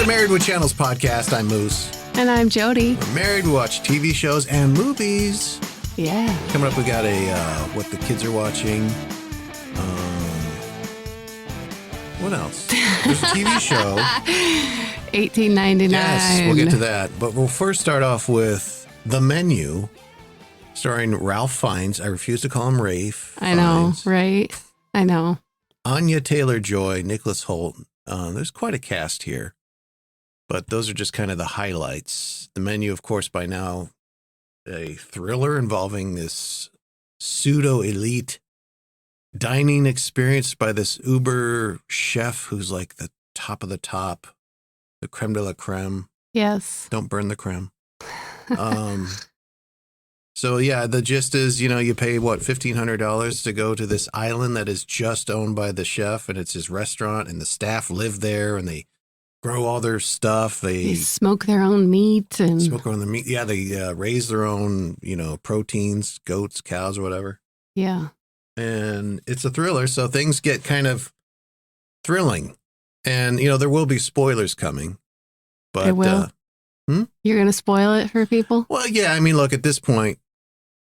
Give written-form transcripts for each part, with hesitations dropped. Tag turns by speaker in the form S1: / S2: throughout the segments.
S1: Married with Channels podcast. I'm Moose.
S2: And I'm Jody.
S1: We're married. We watch TV shows and movies.
S2: Yeah.
S1: Coming up, we got a what the kids are watching. What else? There's a TV show.
S2: 1899.
S1: Yes, we'll get to that. But we'll first start off with The Menu, starring Ralph Fiennes. I refuse to call him Rafe.
S2: I know,
S1: Fiennes.
S2: right? I know.
S1: Anya Taylor-Joy, Nicholas Hoult. There's quite a cast here. But those are just kind of the highlights. The Menu, of course, by now, a thriller involving this pseudo-elite dining experience by this Uber chef who's like the top of the top, the creme de la creme.
S2: Yes.
S1: Don't burn the creme. So, yeah, the gist is, you pay, $1,500 to go to this island that is just owned by the chef, and it's his restaurant, and the staff live there, and they grow all their stuff.
S2: They smoke their own meat. And
S1: smoke their own meat. Yeah, they raise their own, proteins, goats, cows, or whatever.
S2: Yeah.
S1: And it's a thriller, so things get kind of thrilling. And, there will be spoilers coming. But
S2: There will? You're going to spoil it for people?
S1: Well, yeah, look, at this point.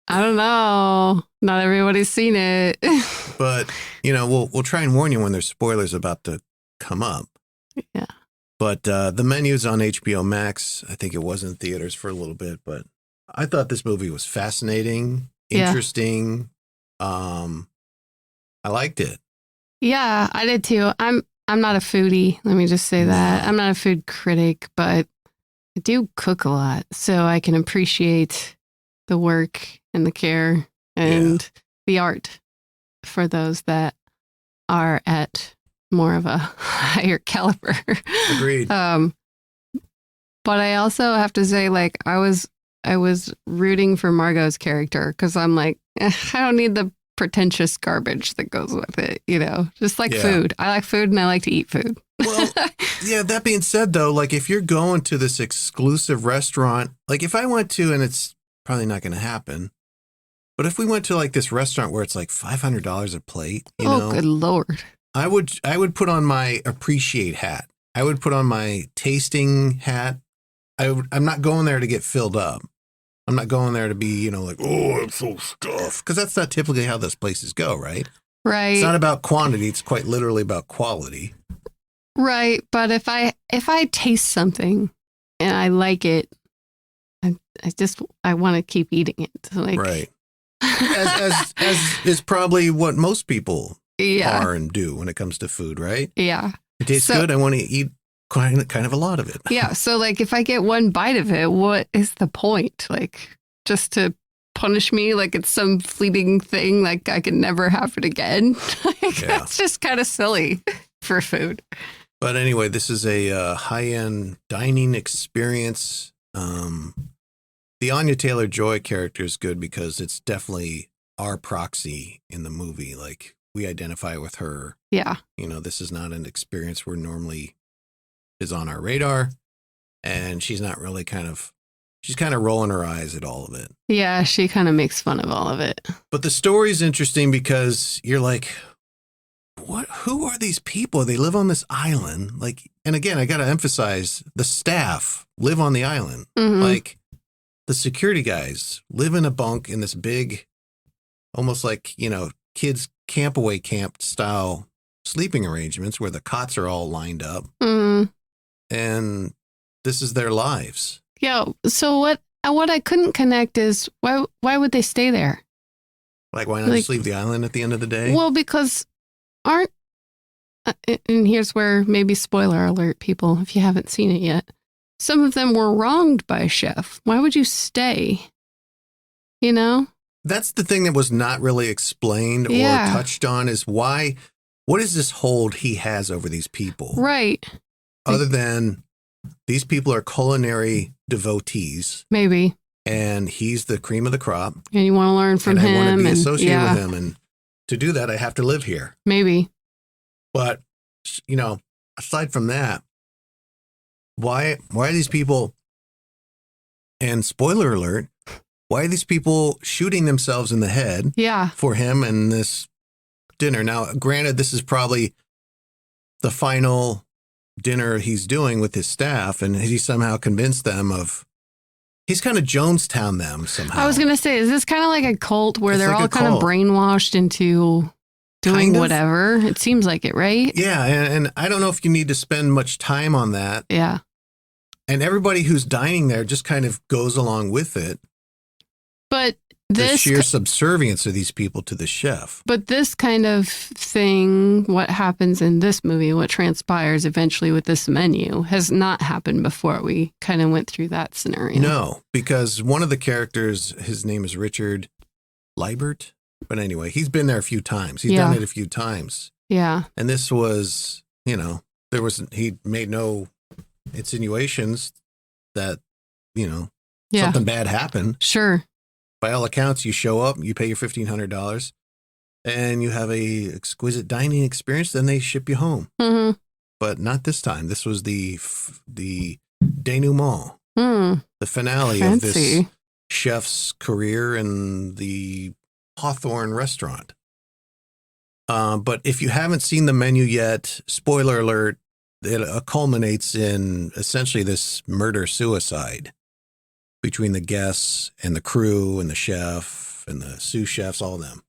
S2: I don't know. Not everybody's seen it.
S1: But, we'll try and warn you when there's spoilers about to come up.
S2: Yeah.
S1: But The Menu's on HBO Max. I think it was in theaters for a little bit, but I thought this movie was fascinating, interesting. I liked it.
S2: Yeah, I did too. I'm not a foodie. Let me just say that. I'm not a food critic, but I do cook a lot, so I can appreciate the work and the care and the art for those that are at more of a higher caliber.
S1: Agreed.
S2: But I also have to say, I was rooting for Margot's character because I'm like, I don't need the pretentious garbage that goes with it, just like food. I like food and I like to eat food.
S1: Well, yeah, that being said, though, if you're going to this exclusive restaurant, if I went to, and it's probably not going to happen, but if we went to this restaurant where it's $500 a plate,
S2: oh, good Lord.
S1: I would put on my appreciate hat. I would put on my tasting hat. I'm not going there to get filled up. I'm not going there to be, oh, I'm so stuffed. Because that's not typically how those places go, right?
S2: Right.
S1: It's not about quantity. It's quite literally about quality.
S2: Right. But if I taste something and I like it, I want to keep eating it.
S1: Right. As is probably what most people are and do when it comes to food, right?
S2: Yeah.
S1: It tastes good. I want to eat kind of a lot of it.
S2: Yeah. So if I get one bite of it, what is the point? Just to punish me it's some fleeting thing, I can never have it again. That's just kind of silly for food.
S1: But anyway, this is a high-end dining experience. The Anya Taylor-Joy character is good because it's definitely our proxy in the movie. We identify with her.
S2: Yeah.
S1: This is not an experience where normally is on our radar, and she's not really she's kind of rolling her eyes at all of it.
S2: Yeah, she kind of makes fun of all of it.
S1: But the story's interesting because you're like, who are these people? They live on this island. And again, I got to emphasize the staff live on the island.
S2: Mm-hmm.
S1: The security guys live in a bunk in this big, almost kids campaway camp style sleeping arrangements where the cots are all lined up.
S2: Mm.
S1: And this is their lives.
S2: Yeah. So what I couldn't connect is why would they stay there?
S1: Why not just leave the island at the end of the day?
S2: Well, because and here's where maybe spoiler alert, people, if you haven't seen it yet. Some of them were wronged by a chef. Why would you stay?
S1: That's the thing that was not really explained or touched on is what is this hold he has over these people?
S2: Right.
S1: Other than these people are culinary devotees.
S2: Maybe.
S1: And he's the cream of the crop.
S2: And you want to learn from him.
S1: And I want to be associated with him. And to do that, I have to live here.
S2: Maybe.
S1: But, aside from that, why are these people, and spoiler alert, why are these people shooting themselves in the head for him and this dinner? Now, granted, this is probably the final dinner he's doing with his staff, and he somehow convinced them of. He's kind of Jonestown them somehow.
S2: I was going to say, is this kind of like a cult where
S1: It's
S2: they're
S1: like
S2: all
S1: a
S2: kind of
S1: cult.
S2: brainwashed into doing
S1: Kind of.
S2: whatever? It seems like it, right?
S1: Yeah, and I don't know if you need to spend much time on that.
S2: Yeah.
S1: And everybody who's dining there just kind of goes along with it.
S2: But
S1: The
S2: this
S1: sheer subservience of these people to the chef.
S2: But this kind of thing, what happens in this movie, what transpires eventually with this menu, has not happened before. We kind of went through that scenario.
S1: No, because one of the characters, his name is Richard Liebert. But anyway, he's been there a few times. He's done it a few times.
S2: Yeah.
S1: And this was, he made no insinuations that, something bad happened.
S2: Sure.
S1: By all accounts, you show up, you pay your $1,500, and you have a exquisite dining experience. Then they ship you home.
S2: Mm-hmm.
S1: But not this time. This was the denouement, the finale of this chef's career in the Hawthorne restaurant. But if you haven't seen the menu yet, spoiler alert, it culminates in essentially this murder-suicide between the guests and the crew and the chef and the sous chefs, all of them.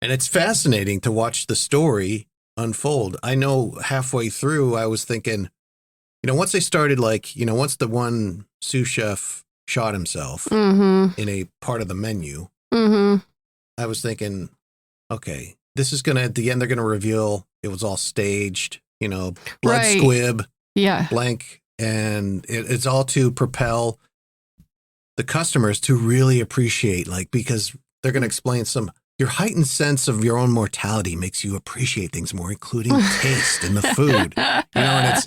S1: And it's fascinating to watch the story unfold. I know halfway through, I was thinking, once they started, once the one sous chef shot himself in a part of the menu, I was thinking, okay, this is going to, at the end, they're going to reveal it was all staged, blood squib, blank. And it's all to propel the customers to really appreciate, because they're going to explain your heightened sense of your own mortality makes you appreciate things more, including taste and the food. And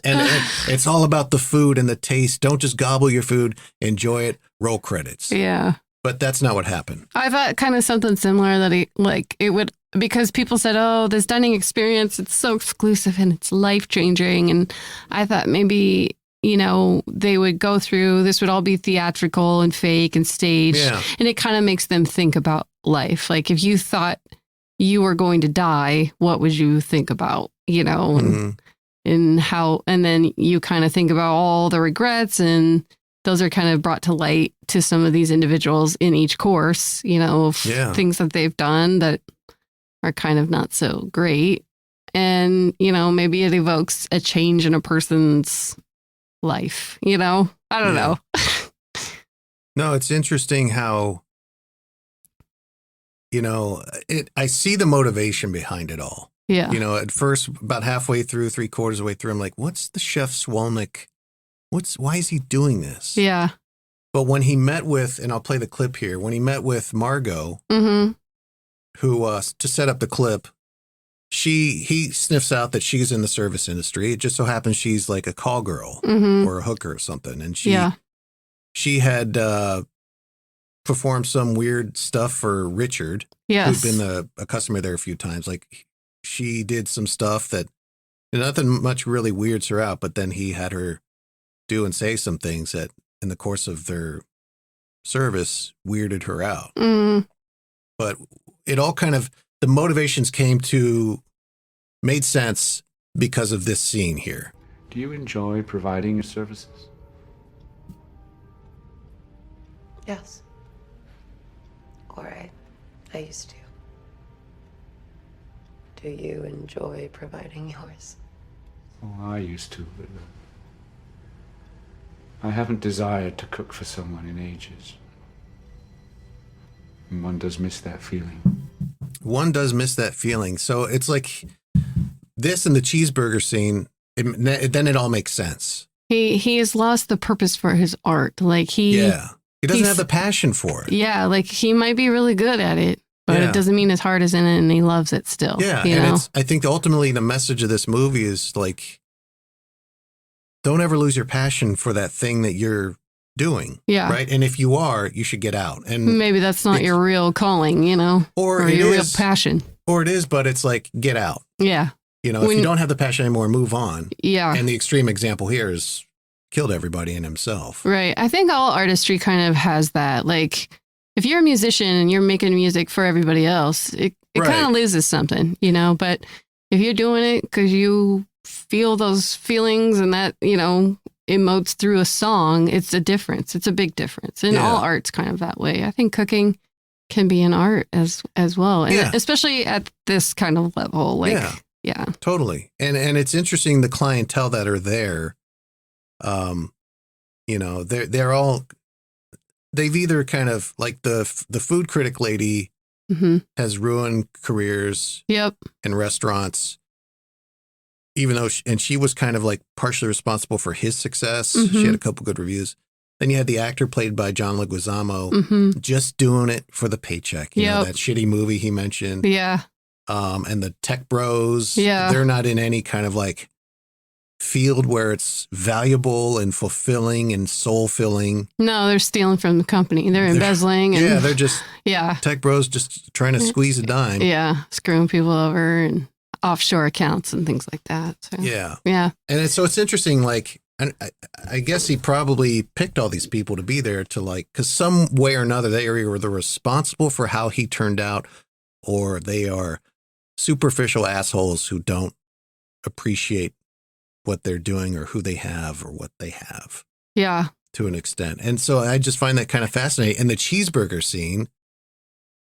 S1: it's all about the food and the taste. Don't just gobble your food, enjoy it, roll credits.
S2: Yeah.
S1: But that's not what happened.
S2: I thought kind of something similar that it would, because people said, oh, this dining experience, it's so exclusive and it's life-changing. And I thought maybe, they would go through, this would all be theatrical and fake and staged.
S1: Yeah.
S2: And it kind of makes them think about life. Like if you thought you were going to die, what would you think about, and how, and then you kind of think about all the regrets, and those are kind of brought to light to some of these individuals in each course, things that they've done that are kind of not so great. And, maybe it evokes a change in a person's life, I don't know.
S1: No, it's interesting how, I see the motivation behind it all.
S2: Yeah.
S1: At first, about halfway through, 3/4 of the way through, I'm like, what's the chef Swalnick? Why is he doing this?
S2: Yeah.
S1: But when he met with, and I'll play the clip here, when he met with Margot, who, to set up the clip, he sniffs out that she's in the service industry. It just so happens she's like a call girl or a hooker or something. And she had performed some weird stuff for Richard, who'd been a customer there a few times. Like she did some stuff that nothing much really weirds her out, but then he had her do and say some things that in the course of their service weirded her out. But it all kind of, the motivations made sense because of this scene here.
S3: Do you enjoy providing your services?
S4: Yes. Or I used to. Do you enjoy providing yours?
S3: Oh, I used to, but I haven't desired to cook for someone in ages. And one does miss that feeling.
S1: One does miss that feeling. So it's like this and the cheeseburger scene, then it all makes sense.
S2: He has lost the purpose for his art. Like he
S1: doesn't have the passion for it.
S2: Yeah, like he might be really good at it, but it doesn't mean his heart is in it and he loves it still.
S1: Yeah, and I think ultimately the message of this movie is like, don't ever lose your passion for that thing that you're doing. Yeah. Right. And if you are, you should get out. And
S2: maybe that's not your real calling, or your real passion.
S1: Or it is, but it's like, get out.
S2: Yeah.
S1: If you don't have the passion anymore, move on.
S2: Yeah.
S1: And the extreme example here is killed everybody and himself.
S2: Right. I think all artistry kind of has that. Like, if you're a musician and you're making music for everybody else, it kind of loses something, But if you're doing it because you feel those feelings and that, emotes through a song, it's a difference. It's a big difference. And all art's kind of that way. I think cooking can be an art as well. And especially at this kind of level. Like, yeah.
S1: Totally. And it's interesting, the clientele that are there, they're all, they've either kind of like the food critic lady has ruined careers in restaurants, even though she was kind of like partially responsible for his success. She had a couple good reviews. Then you had the actor played by John Leguizamo just doing it for the paycheck. You know, that shitty movie he mentioned.
S2: Yeah.
S1: And the tech bros, they're not in any kind of like field where it's valuable and fulfilling and soul filling.
S2: No, they're stealing from the company. They're embezzling. And,
S1: they're just tech bros just trying to squeeze a dime.
S2: Yeah, screwing people over and offshore accounts and things like that. So, yeah.
S1: And so it's interesting, like, I guess he probably picked all these people to be there to like, because some way or another, they are either responsible for how he turned out, or they are superficial assholes who don't appreciate what they're doing or who they have or what they have.
S2: Yeah.
S1: To an extent. And so I just find that kind of fascinating. And the cheeseburger scene,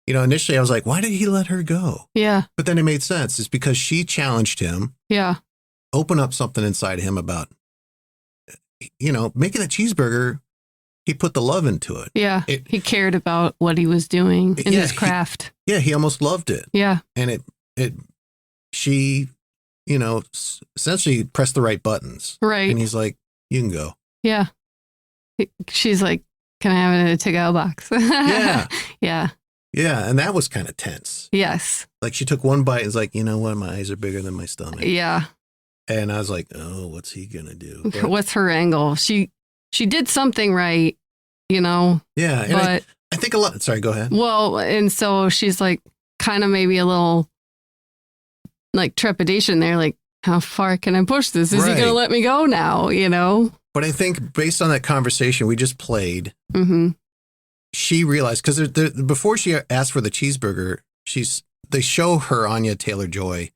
S1: initially I was like, why did he let her go?
S2: Yeah.
S1: But then it made sense. It's because she challenged him.
S2: Yeah.
S1: Open up something inside him about, making a cheeseburger. He put the love into it. Yeah.
S2: He cared about what he was doing in his craft.
S1: He almost loved it.
S2: Yeah.
S1: And she, essentially pressed the right buttons.
S2: Right.
S1: And he's like, you can go.
S2: Yeah. She's like, can I have it in a to-go box?
S1: Yeah.
S2: Yeah.
S1: Yeah. And that was kind of tense.
S2: Yes.
S1: Like she took one bite and was like, you know what? My eyes are bigger than my stomach.
S2: Yeah.
S1: And I was like, oh, what's he going to do? But,
S2: what's her angle? She did something right, Yeah.
S1: And
S2: but
S1: I think a lot. Sorry, go ahead.
S2: Well, and so she's like kind of maybe a little like trepidation there. Like, how far can I push this? Is he going to let me go now?
S1: But I think based on that conversation we just played, she realized, because before she asked for the cheeseburger, they show her Anya Taylor-Joy,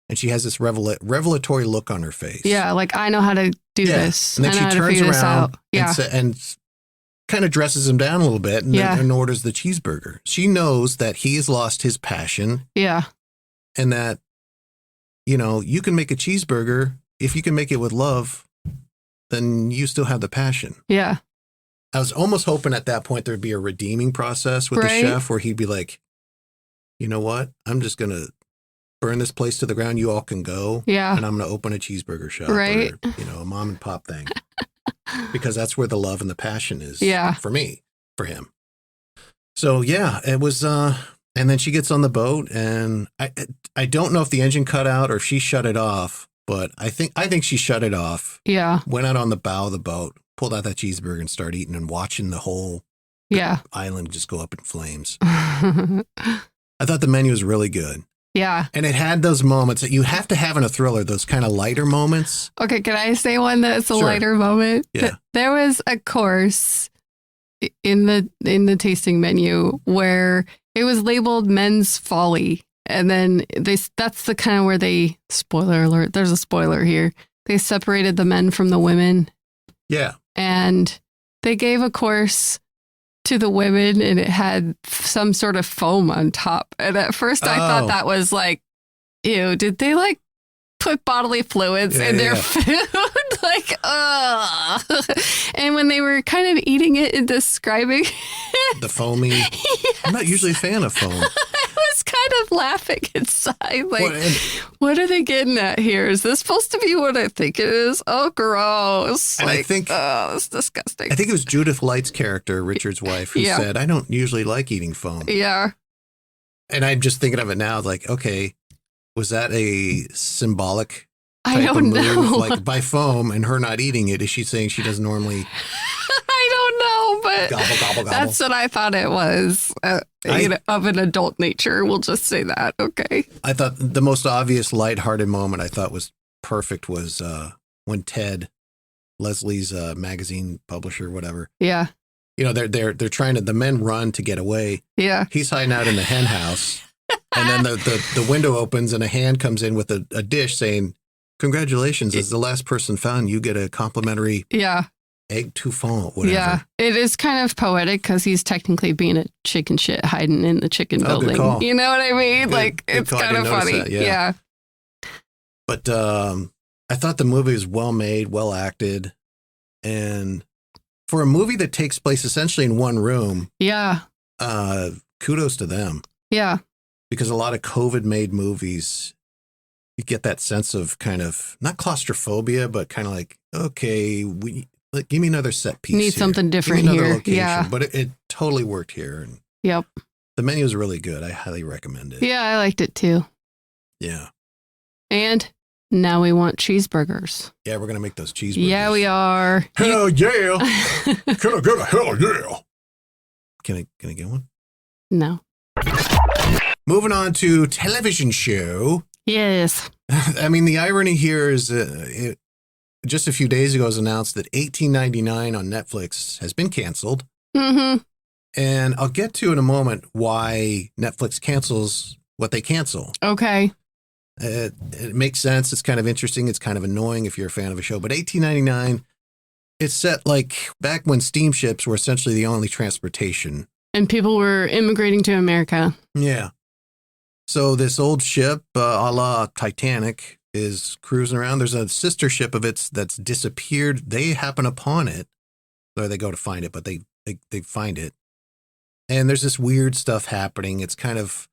S1: and she has this revelatory look on her face.
S2: Yeah, like, I know how to do this.
S1: And then she turns around and kind of dresses him down a little bit and orders the cheeseburger. She knows that he has lost his passion.
S2: Yeah.
S1: And that, you can make a cheeseburger. If you can make it with love, then you still have the passion.
S2: Yeah.
S1: I was almost hoping at that point there'd be a redeeming process with the chef where he'd be like, you know what? I'm just going to burn this place to the ground. You all can go.
S2: Yeah.
S1: And I'm going to open a cheeseburger shop.
S2: Right.
S1: Or, a mom and pop thing. Because that's where the love and the passion is for him. So, it was, and then she gets on the boat, and I don't know if the engine cut out or if she shut it off, but I think she shut it off.
S2: Yeah.
S1: Went out on the bow of the boat, pulled out that cheeseburger and started eating and watching the whole island just go up in flames. I thought the menu was really good.
S2: Yeah.
S1: And it had those moments that you have to have in a thriller, those kind of lighter moments.
S2: Okay, can I say one that's a lighter moment?
S1: Yeah.
S2: There was a course in the tasting menu where it was labeled Men's Folly. And then that's the kind of where they, spoiler alert, there's a spoiler here. They separated the men from the women.
S1: Yeah.
S2: And they gave a course to the women, and it had some sort of foam on top. And at first I thought that was like, ew, did they like put bodily fluids in their food? Like, ugh. And when they were kind of eating it and describing
S1: the foamy, I'm not usually a fan of foam.
S2: I was kind of laughing inside. Like, what are they getting at here? Is this supposed to be what I think it is? Oh, gross.
S1: And
S2: like,
S1: I think,
S2: it's disgusting.
S1: I think it was Judith Light's character, Richard's wife, who said, I don't usually like eating foam.
S2: Yeah.
S1: And I'm just thinking of it now, like, okay, was that a symbolic type
S2: I don't
S1: of move?
S2: know.
S1: Like, by foam and her not eating it, is she saying she doesn't normally...
S2: I don't know, but
S1: gobble, gobble, gobble.
S2: That's what I thought it was, of an adult nature. We'll just say that, okay?
S1: I thought the most obvious lighthearted moment I thought was perfect was when Ted, Leslie's magazine publisher, whatever.
S2: Yeah.
S1: They're trying to, the men run to get away.
S2: Yeah.
S1: He's hiding out in the hen house. And then the window opens and a hand comes in with a dish saying, Congratulations. As the last person found, you get a complimentary
S2: Yeah.
S1: egg touffant, whatever.
S2: Yeah. It is kind of poetic because he's technically being a chicken shit hiding in the chicken
S1: Oh, good
S2: building.
S1: call.
S2: You know what I mean?
S1: Good
S2: It's
S1: call. I
S2: kind of
S1: didn't notice
S2: funny.
S1: that, yeah. But I thought the movie was well made, well acted. And for a movie that takes place essentially in one room,
S2: Yeah.
S1: kudos to them.
S2: Yeah.
S1: Because a lot of COVID-made movies, you get that sense of kind of, not claustrophobia, but kind of like, okay, give me another set piece.
S2: Need
S1: here.
S2: something different
S1: Give me another
S2: here.
S1: location.
S2: Yeah.
S1: But it totally worked here. And
S2: Yep.
S1: the menu is really good. I highly recommend it.
S2: Yeah, I liked it too.
S1: Yeah.
S2: And now we want cheeseburgers.
S1: Yeah, we're going to make those cheeseburgers.
S2: Yeah, we are.
S1: Hell yeah. Can I get a hell yeah? Can I get one?
S2: No.
S1: Moving on to television show.
S2: Yes.
S1: I mean, the irony here is just a few days ago it was announced that 1899 on Netflix has been canceled.
S2: Mm-hmm.
S1: And I'll get to in a moment why Netflix cancels what they cancel.
S2: Okay.
S1: It makes sense. It's kind of interesting. It's kind of annoying if you're a fan of a show. But 1899, it's set like back when steamships were essentially the only transportation.
S2: And people were immigrating to America.
S1: Yeah. So this old ship, a la Titanic, is cruising around. There's a sister ship of its that's disappeared. They happen upon it, or they go to find it, but they find it. And there's this weird stuff happening. It's kind of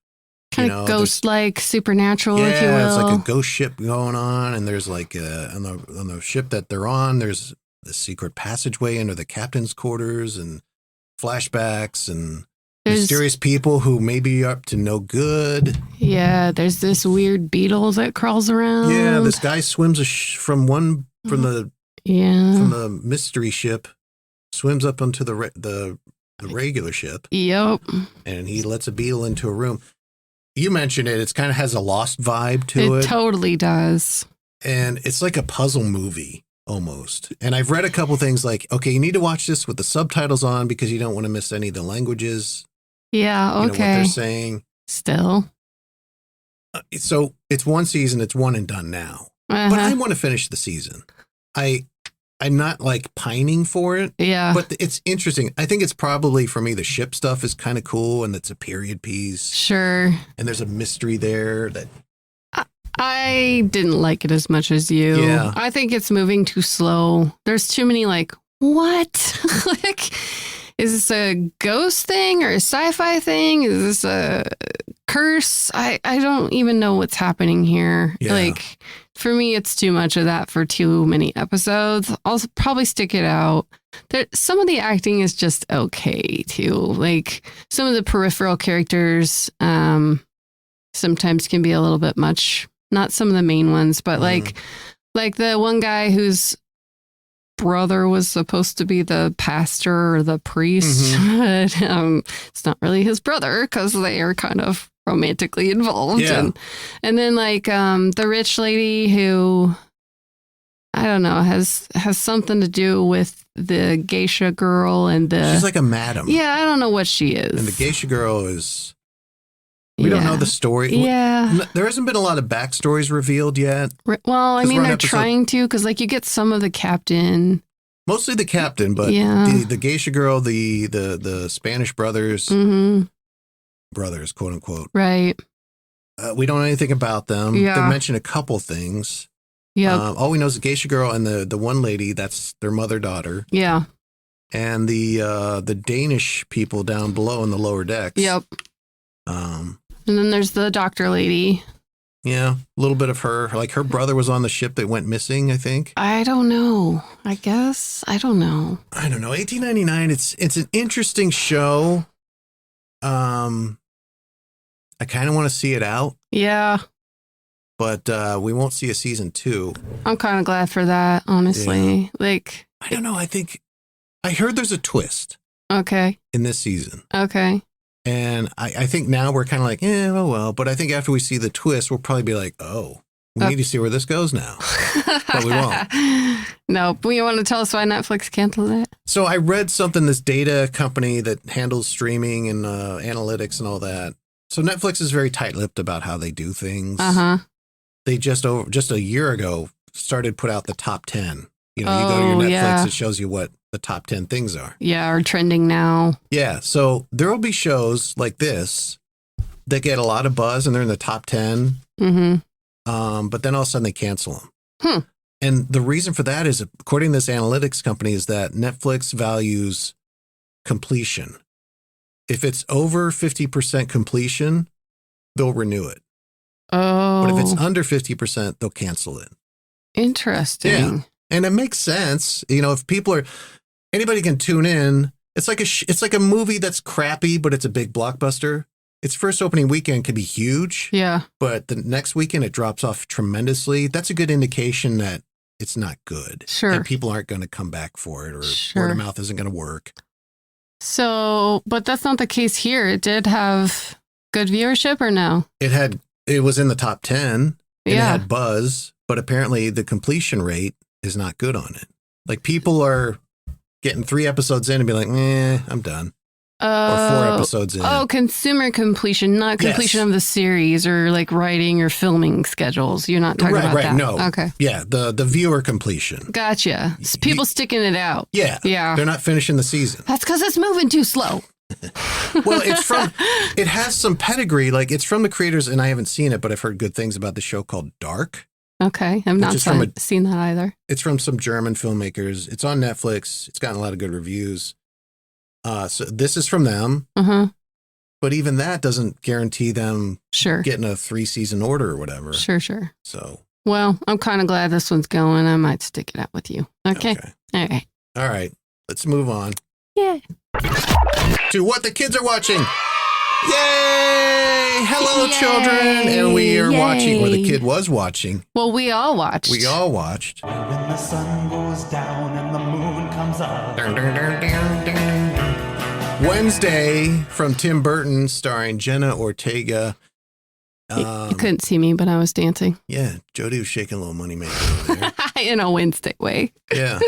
S2: Ghost-like, supernatural, if you will.
S1: it's like a ghost ship going on, and there's like on the ship that they're on, there's the secret passageway into the captain's quarters, and flashbacks, and mysterious people who may be up to no good.
S2: Yeah, there's this weird beetle that crawls around.
S1: Yeah, this guy swims from the mystery ship, swims up onto the regular ship.
S2: Yep.
S1: And he lets a beetle into a room. You mentioned it. It's kind of has a Lost vibe to it.
S2: It totally does.
S1: And it's like a puzzle movie almost. And I've read a couple things like, okay, you need to watch this with the subtitles on because you don't want to miss any of the languages.
S2: Yeah, okay.
S1: You know, what they're saying.
S2: Still.
S1: So it's one season. It's one and done now.
S2: Uh-huh.
S1: But I want to finish the season. I'm not like pining for it.
S2: Yeah.
S1: But it's interesting. I think it's probably, for me, the ship stuff is kind of cool, and it's a period piece.
S2: Sure.
S1: And there's a mystery there that
S2: I didn't like it as much as you.
S1: Yeah.
S2: I think it's moving too slow. There's too many what? Like, is this a ghost thing or a sci-fi thing? Is this a curse? I don't even know what's happening here.
S1: Yeah.
S2: Like, for me, it's too much of that for too many episodes. I'll probably stick it out. Some of the acting is just okay, too. Like, some of the peripheral characters sometimes can be a little bit much. Not some of the main ones, but like the one guy whose brother was supposed to be the pastor or the priest. But, it's not really his brother because they are kind of romantically involved.
S1: Yeah.
S2: And then the rich lady who, I don't know, has something to do with the geisha girl and
S1: she's like a madam.
S2: Yeah, I don't know what she is.
S1: And the geisha girl is, we don't know the story.
S2: Yeah.
S1: There hasn't been a lot of backstories revealed yet.
S2: Well, I mean, they're
S1: episode,
S2: trying to, because you get some of the captain.
S1: Mostly the captain, but
S2: Yeah.
S1: the geisha girl, the Spanish brothers,
S2: Mm-hmm.
S1: brothers, quote unquote.
S2: Right.
S1: We don't know anything about them.
S2: Yeah.
S1: They mention a couple things.
S2: Yep.
S1: All we know is the geisha girl and the one lady, that's their mother-daughter.
S2: Yeah.
S1: And the Danish people down below in the lower decks.
S2: Yep. And then there's the doctor lady.
S1: Yeah, a little bit of her. Like her brother was on the ship that went missing, I think.
S2: I don't know. I guess. I don't know.
S1: I don't know. 1899, it's an interesting show. I kind of want to see it out,
S2: Yeah.
S1: but we won't see a season 2.
S2: I'm kind of glad for that, honestly. Like,
S1: I don't know. I heard there's a twist
S2: okay.
S1: in this season.
S2: Okay.
S1: And I think now we're kind of like, oh, well. But I think after we see the twist, we'll probably be like, oh, we need to see where this goes now. But we won't.
S2: No, but you want to tell us why Netflix canceled it?
S1: So I read something, this data company that handles streaming and analytics and all that. So Netflix is very tight-lipped about how they do things.
S2: Uh-huh.
S1: They just a year ago started put out the top 10. You know, you go to your Netflix,
S2: yeah.
S1: it shows you what the top 10 things are.
S2: Yeah, are trending now.
S1: Yeah. So there will be shows like this that get a lot of buzz and they're in the top 10. But then all of a sudden they cancel them. And the reason for that is, according to this analytics company, is that Netflix values completion. If it's over 50% completion, they'll renew it.
S2: Oh.
S1: But if it's under 50%, they'll cancel it.
S2: Interesting.
S1: Yeah. And it makes sense. You know, if people are, anybody can tune in. It's like a movie that's crappy, but it's a big blockbuster. Its first opening weekend can be huge.
S2: Yeah.
S1: But the next weekend it drops off tremendously. That's a good indication that it's not good.
S2: Sure.
S1: And people aren't going to come back for it, or
S2: Sure.
S1: word of mouth isn't going to work.
S2: So, but that's not the case here. It did have good viewership or no?
S1: It was in the top 10 and it
S2: Yeah.
S1: had buzz, but apparently the completion rate is not good on it. Like, people are getting 3 episodes in and be like, I'm done. Or 4 episodes in.
S2: Oh, consumer completion, not completion
S1: Yes.
S2: of the series or like writing or filming schedules. You're not talking about that.
S1: No.
S2: Okay.
S1: Yeah, the viewer completion.
S2: Gotcha. It's people sticking it out.
S1: Yeah.
S2: Yeah.
S1: They're not finishing the season.
S2: That's because it's moving too slow.
S1: Well, it has some pedigree. Like, it's from the creators, and I haven't seen it, but I've heard good things about the show called Dark.
S2: Okay. I've not
S1: is from
S2: seen that either.
S1: It's from some German filmmakers. It's on Netflix. It's gotten a lot of good reviews. So this is from them. But even that doesn't guarantee them
S2: Sure.
S1: getting a 3-season order or whatever.
S2: Sure.
S1: So.
S2: Well, I'm kind of glad this one's going. I might stick it out with you. Okay. All right.
S1: All right. Let's move on
S2: Yeah.
S1: to what the kids are watching. Yay! Hello,
S2: Yay!
S1: children. And we are watching, or the
S2: Yay!
S1: kid was watching.
S2: Well, we all watched.
S1: We all watched.
S5: When the sun goes down and the moon comes up.
S1: Wednesday from Tim Burton, starring Jenna Ortega.
S2: You couldn't see me, but I was dancing
S1: Yeah, Jody was shaking a little money maker over there.
S2: in a Wednesday way.
S1: Yeah.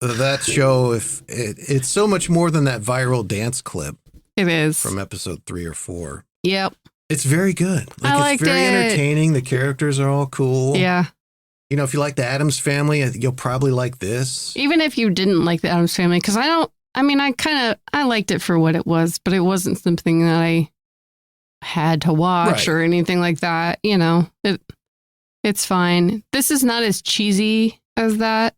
S1: That show, it's so much more than that viral dance clip
S2: It is.
S1: from episode 3 or 4.
S2: Yep.
S1: It's very good.
S2: I liked
S1: it's very
S2: it.
S1: entertaining. The characters are all cool.
S2: Yeah.
S1: You know, if you like the Addams Family, you'll probably like this.
S2: Even if you didn't like the Addams Family, because I liked it for what it was, but it wasn't something that I had to watch
S1: Right.
S2: or anything like that. You know, it's fine. This is not as cheesy as that,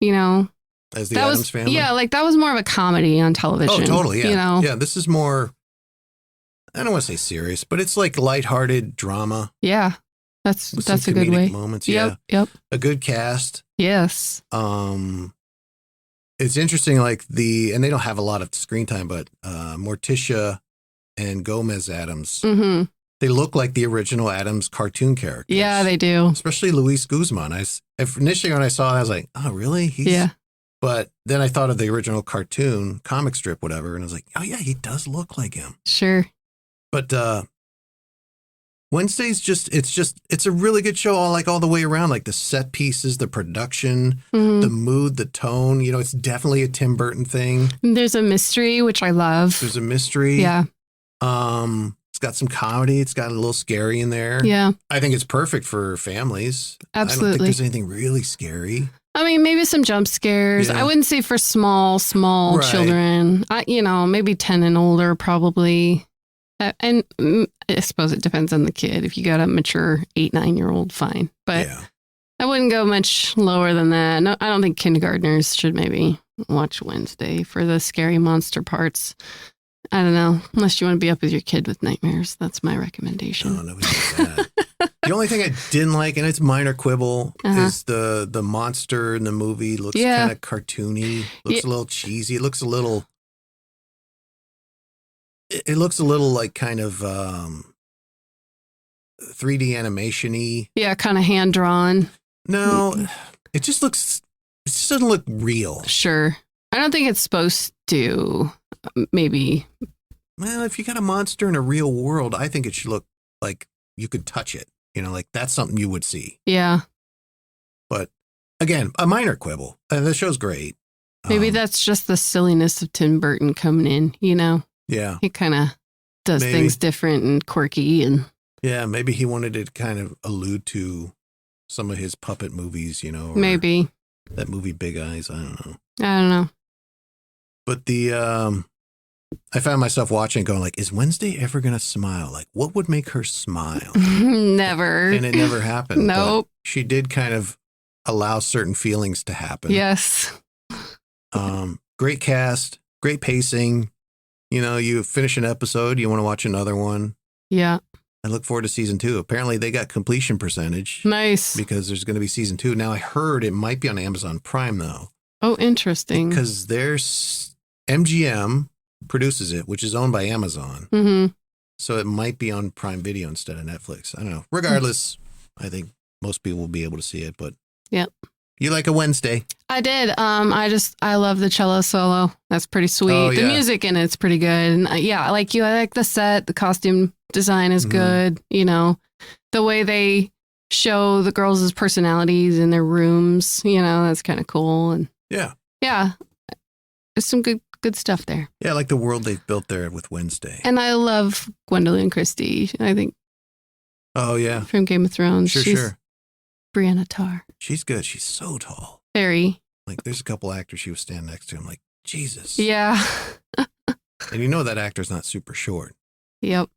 S2: you know.
S1: As the
S2: That
S1: Addams
S2: was,
S1: Family?
S2: yeah, like that was more of a comedy on television.
S1: Oh, totally. Yeah.
S2: You know,
S1: Yeah, this is more, I don't want to say serious, but it's like lighthearted drama.
S2: yeah, that's
S1: With some
S2: a good
S1: comedic
S2: way.
S1: moments. Yeah.
S2: Yep.
S1: A good cast.
S2: Yes.
S1: It's interesting, like and they don't have a lot of screen time, but Morticia and Gomez Adams,
S2: Mm-hmm.
S1: they look like the original Adams cartoon characters.
S2: Yeah, they do.
S1: Especially Luis Guzman. Initially when I saw it, I was like, oh, really?
S2: Yeah.
S1: But then I thought of the original cartoon, comic strip, whatever, and I was like, oh, yeah, he does look like him.
S2: Sure.
S1: But Wednesday's it's a really good show all the way around, like the set pieces, the production,
S2: Mhm.
S1: the mood, the tone. You know, it's definitely a Tim Burton thing.
S2: There's a mystery, which I love.
S1: There's a mystery.
S2: Yeah.
S1: It's got some comedy. It's got a little scary in there.
S2: Yeah.
S1: I think it's perfect for families. I don't think
S2: Absolutely.
S1: there's anything really scary.
S2: I mean, maybe some jump scares.
S1: Yeah.
S2: I wouldn't say for small
S1: Right.
S2: children. Maybe 10 and older, probably. And I suppose it depends on the kid. If you got a mature 8-9-year-old, fine. But
S1: Yeah.
S2: I wouldn't go much lower than that. No, I don't think kindergartners should maybe watch Wednesday for the scary monster parts. I don't know. Unless you want to be up with your kid with nightmares. That's my recommendation.
S1: Oh, nobody does that. The only thing I didn't like, and it's minor quibble, is the monster in the movie looks kind of cartoony. Looks a little cheesy. It looks a little like kind of 3D animation-y.
S2: Yeah, kind of hand drawn.
S1: No, it just doesn't look real.
S2: Sure. I don't think it's supposed to. Maybe.
S1: Well, if you got a monster in a real world, I think it should look like you could touch it. You know, like that's something you would see.
S2: Yeah.
S1: But again, a minor quibble. The show's great.
S2: Maybe that's just the silliness of Tim Burton coming in, you know?
S1: Yeah.
S2: He kind of does things different and quirky and
S1: Yeah, maybe he wanted to kind of allude to some of his puppet movies, or
S2: Maybe.
S1: that movie Big Eyes. I don't know.
S2: I don't know.
S1: But I found myself watching going like, is Wednesday ever going to smile? Like, what would make her smile?
S2: Never.
S1: And it never happened.
S2: Nope.
S1: But she did kind of allow certain feelings to happen.
S2: Yes.
S1: Great cast, great pacing. You finish an episode, you want to watch another one.
S2: Yeah.
S1: I look forward to season 2. Apparently they got completion percentage
S2: Nice.
S1: because there's going to be season 2. Now I heard it might be on Amazon Prime though.
S2: Oh, interesting.
S1: Because there's MGM produces it, which is owned by Amazon.
S2: Mm-hmm.
S1: So it might be on Prime Video instead of Netflix. I don't know. Regardless, I think most people will be able to see it, but
S2: Yep.
S1: You like a Wednesday.
S2: I did. I love the cello solo. That's pretty sweet.
S1: Oh,
S2: The
S1: yeah.
S2: music in it's pretty good. And yeah, like you, I like the set. The costume design is
S1: Mhm.
S2: good. The way they show the girls' personalities in their rooms, that's kind of cool. And
S1: Yeah.
S2: yeah, there's some good stuff there.
S1: Yeah, I like the world they've built there with Wednesday.
S2: And I love Gwendolyn Christie. I think
S1: Oh, yeah.
S2: from Game of Thrones. She's
S1: Sure.
S2: Brianna Tarr.
S1: She's good. She's so tall.
S2: Very.
S1: Like, there's a couple actors she was standing next to. I'm like, Jesus.
S2: Yeah.
S1: And that actor's not super short.
S2: Yep.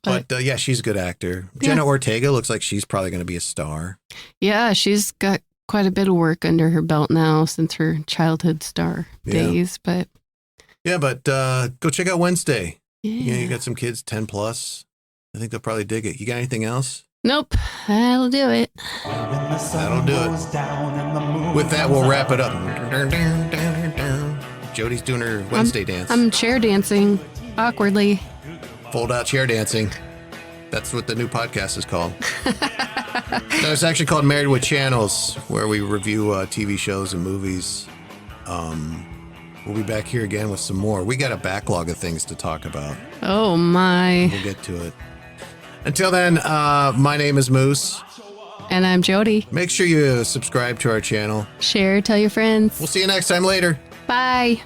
S1: But yeah, she's a good actor.
S2: Yeah.
S1: Jenna Ortega looks like she's probably going to be a star.
S2: Yeah, she's got quite a bit of work under her belt now since her childhood star
S1: Yeah.
S2: days. But
S1: Yeah, but go check out Wednesday.
S2: yeah.
S1: You got some kids 10 plus. I think they'll probably dig it. You got anything else?
S2: Nope, that'll do it.
S1: That'll do it. With that, we'll wrap it up. Jody's doing her Wednesday dance.
S2: I'm chair dancing awkwardly.
S1: Fold out chair dancing. That's what the new podcast is called. No, it's actually called Married with Channels, where we review TV shows and movies. We'll be back here again with some more. We got a backlog of things to talk about.
S2: Oh my.
S1: We'll get to it. Until then, my name is Moose.
S2: And I'm Jody.
S1: Make sure you subscribe to our channel.
S2: Share, tell your friends.
S1: We'll see you next time later.
S2: Bye.